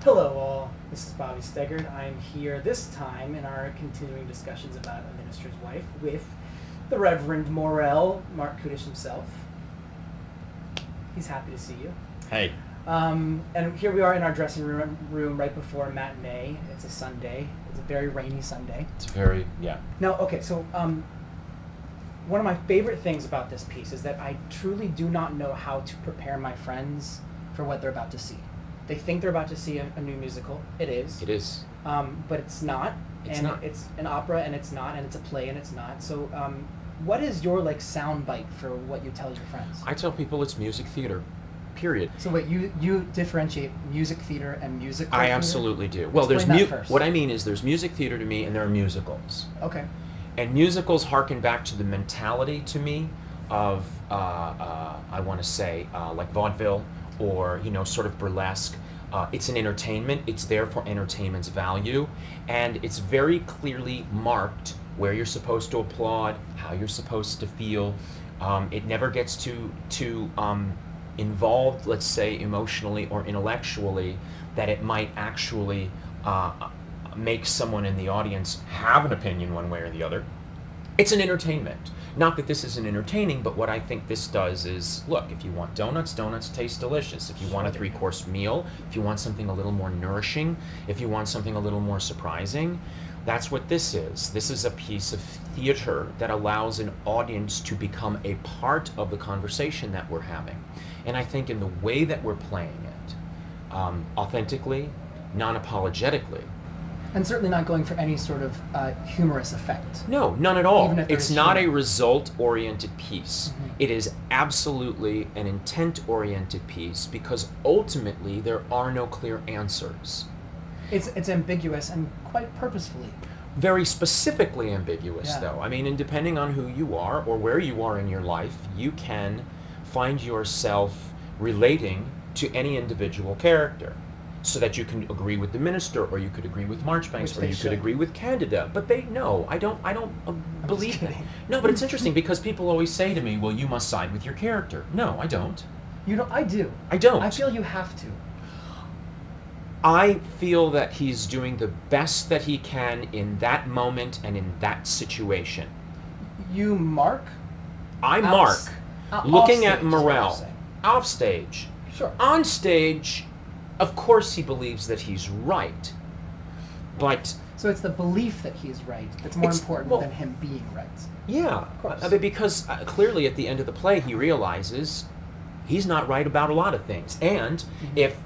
Hello all, this is Bobby Steggert. I'm here this time in our continuing discussions about A Minister's Wife with the Reverend Morell, Marc Kudisch himself. He's happy to see you. Hey. And here we are in our dressing room right before a matinee. It's a Sunday. It's a very rainy Sunday. It's very, yeah. Now, okay, so one of my favorite things about this piece is that I truly do not know how to prepare my friends for what they're about to see. They think they're about to see a new musical. It is. It is. But it's not. It's not. It's an opera, and it's not, and it's a play, and it's not. So, what is your sound bite for what you tell your friends? I tell people it's music theater, period. So wait, you differentiate music theater and musical I theater? absolutely do. Well, Explain that first. What I mean is there's music theater to me, and there are musicals. Okay. And musicals harken back to the mentality to me of I want to say like vaudeville, or sort of burlesque. It's an entertainment. It's there for entertainment's value, and it's very clearly marked where you're supposed to applaud, how you're supposed to feel. It never gets too involved, let's say, emotionally or intellectually, that it might actually make someone in the audience have an opinion one way or the other. It's an entertainment. Not that this isn't entertaining, but what I think this does is, look, if you want donuts, donuts taste delicious. If you want a three-course meal, if you want something a little more nourishing, if you want something a little more surprising, that's what this is. This is a piece of theater that allows an audience to become a part of the conversation that we're having. And I think in the way that we're playing it, authentically, non-apologetically, And certainly not going for any sort of humorous effect. no, none at all. Even if It's there's not a humor. result-oriented piece. Mhm. It is absolutely an intent-oriented piece, because ultimately there are no clear answers. It's ambiguous and quite purposefully. Very specifically ambiguous, Yeah. though. I mean, and depending on who you are or where you are in your life, you can find yourself relating to any individual character, so that you can agree with the minister, or you could agree with Marchbanks, Which or they you should. could agree with Candida. But I don't believe that. kidding. No, but it's interesting because people always say to me, well, you must side with your character. No, I don't. You know, I do. I don't. I feel you have to. I feel that he's doing the best that he can in that moment and in that situation. You mark. I Outs- mark, looking offstage at is what you're Morell, saying. off stage. Sure. On stage, of course he believes that he's right, but So it's the belief that he's right that's more It's- important well- than him being right. yeah, course. I mean, because clearly at the end of the play he realizes he's not right about a lot of things, and if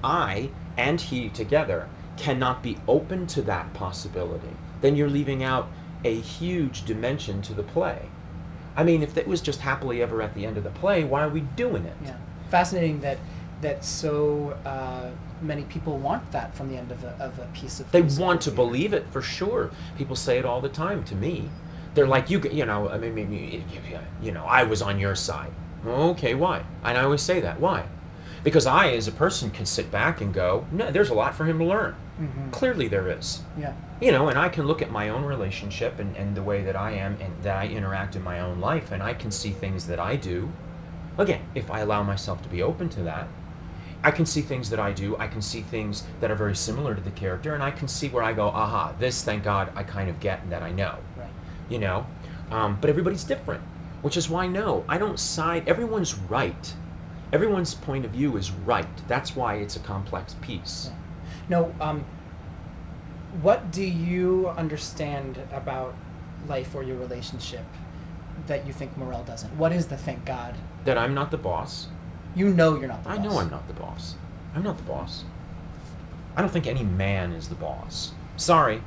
I and he together cannot be open to that possibility, then you're leaving out a huge dimension to the play. I mean, if it was just happily ever at the end of the play, why are we doing it? Yeah. Fascinating that so many people want that from the end of a piece of. They musical want to theater. believe it, for sure. People say it all the time to me. They're like, I mean, I was on your side. Okay, why? And I always say that. Why? Because I, as a person, can sit back and go, no, there's a lot for him to learn. Mhm. Clearly there is. Yeah. And I can look at my own relationship and the way that I am and that I interact in my own life, and I can see things that I do. Again, if I allow myself to be open to that, I can see things that I do. I can see things that are very similar to the character, and I can see where I go, aha, this, thank God, I kind of get and that I know. Right. But everybody's different, which is why, no, I don't side. Everyone's right. Everyone's point of view is right. That's why it's a complex piece. Yeah. No. What do you understand about life or your relationship that you think Morell doesn't? What is the thank God? That I'm not the boss. You know you're not the I boss. know I'm not the boss. I'm not the boss. I don't think any man is the boss. Sorry.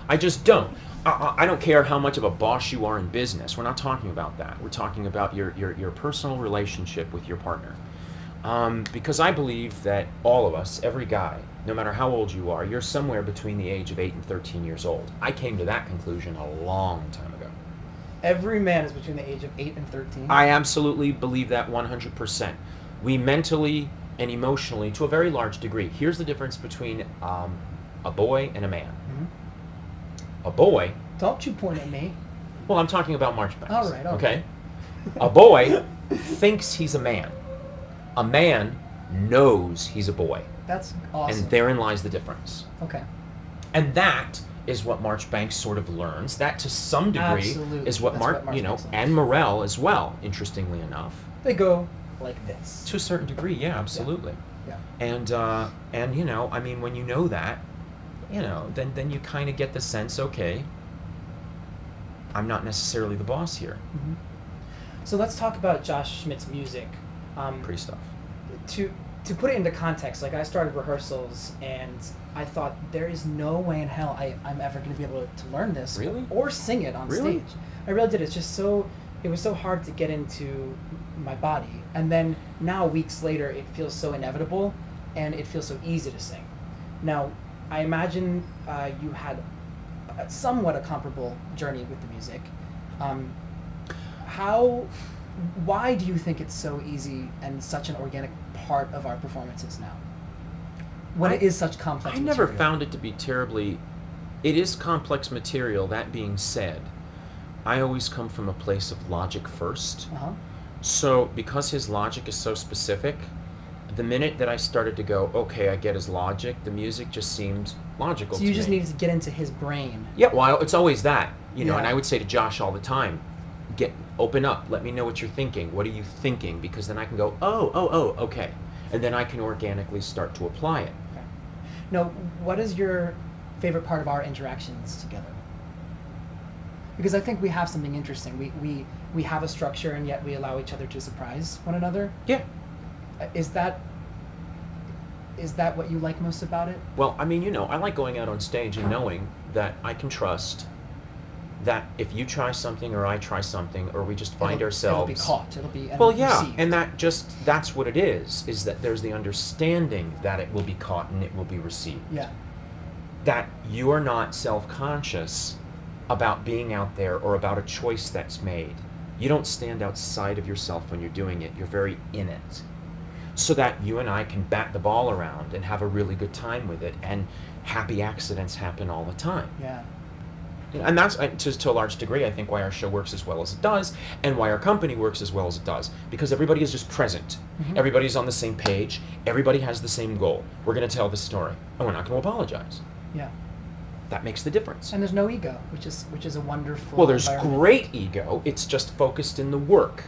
I just don't. I don't care how much of a boss you are in business. We're not talking about that. We're talking about your personal relationship with your partner. Because I believe that all of us, every guy, no matter how old you are, you're somewhere between the age of 8 and 13 years old. I came to that conclusion a long time ago. Every man is between the age of 8 and 13. I absolutely believe that 100%. We mentally and emotionally, to a very large degree. Here's the difference between a boy and a man. Mhm. A boy... Don't you point at me. Well, I'm talking about Marchbanks. All right, okay? A boy thinks he's a man. A man knows he's a boy. That's awesome. And therein lies the difference. Okay. And that is what Marchbanks sort of learns. That to some degree Absolutely. is what That's you know, Marchbanks learns. and Morell as well, interestingly enough. They go like this. To a certain degree, yeah, absolutely. Yeah. And you know, I mean, when you know that, you know, then you kind of get the sense, okay, I'm not necessarily the boss here. Mm-hmm. So let's talk about Josh Schmidt's music. Pretty stuff. To put it into context, like I started rehearsals and I thought there is no way in hell I'm ever going to be able to learn this Really? or sing it on Really? stage. I really did. It's just it was so hard to get into my body. And then now weeks later, it feels so inevitable and it feels so easy to sing. Now, I imagine you had somewhat a comparable journey with the music. Why do you think it's so easy and such an organic part of our performances now? When it is such complex I material? never found it to be terribly... It is complex material. That being said, I always come from a place of logic first. Uh-huh. So because his logic is so specific, the minute that I started to go, okay, I get his logic, the music just seemed logical to me. So you just needed to get into his brain. Yeah, well, it's always that, you know, Yeah. and I would say to Josh all the time, open up, let me know what you're thinking. What are you thinking? Because then I can go, oh, okay. And then I can organically start to apply it. Okay. Now, what is your favorite part of our interactions together? Because I think we have something interesting. We have a structure and yet we allow each other to surprise one another. Yeah. Is that what you like most about it? Well, I mean, you know, I like going out on stage and knowing that I can trust that if you try something or I try something or we just find ourselves... It'll be caught. It'll be Well, yeah, received. and that's what it is that there's the understanding that it will be caught and it will be received. Yeah. That you are not self-conscious about being out there or about a choice that's made. You don't stand outside of yourself when you're doing it. You're very in it. So that you and I can bat the ball around and have a really good time with it, and happy accidents happen all the time. Yeah. And that's, to a large degree, I think, why our show works as well as it does, and why our company works as well as it does. Because everybody is just present. Mm-hmm. Everybody's on the same page. Everybody has the same goal. We're going to tell the story, and we're not going to apologize. Yeah. That makes the difference. And there's no ego, which is a wonderful. Well, there's environment. great ego. It's just focused in the work.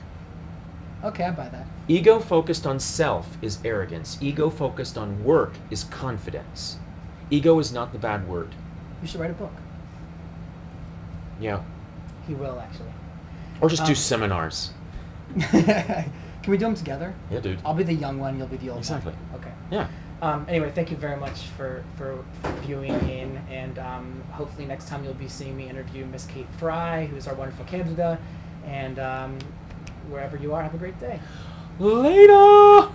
Okay, I buy that. Ego focused on self is arrogance. Ego focused on work is confidence. Ego is not the bad word. You should write a book. Yeah. He will, actually. Or just do seminars. Can we do them together? Yeah, dude. I'll be the young one, you'll be the old Exactly. one. Okay. Yeah. Anyway, thank you very much for viewing in, and hopefully next time you'll be seeing me interview Miss Kate Fry, who's our wonderful candidate, and wherever you are, have a great day. Later!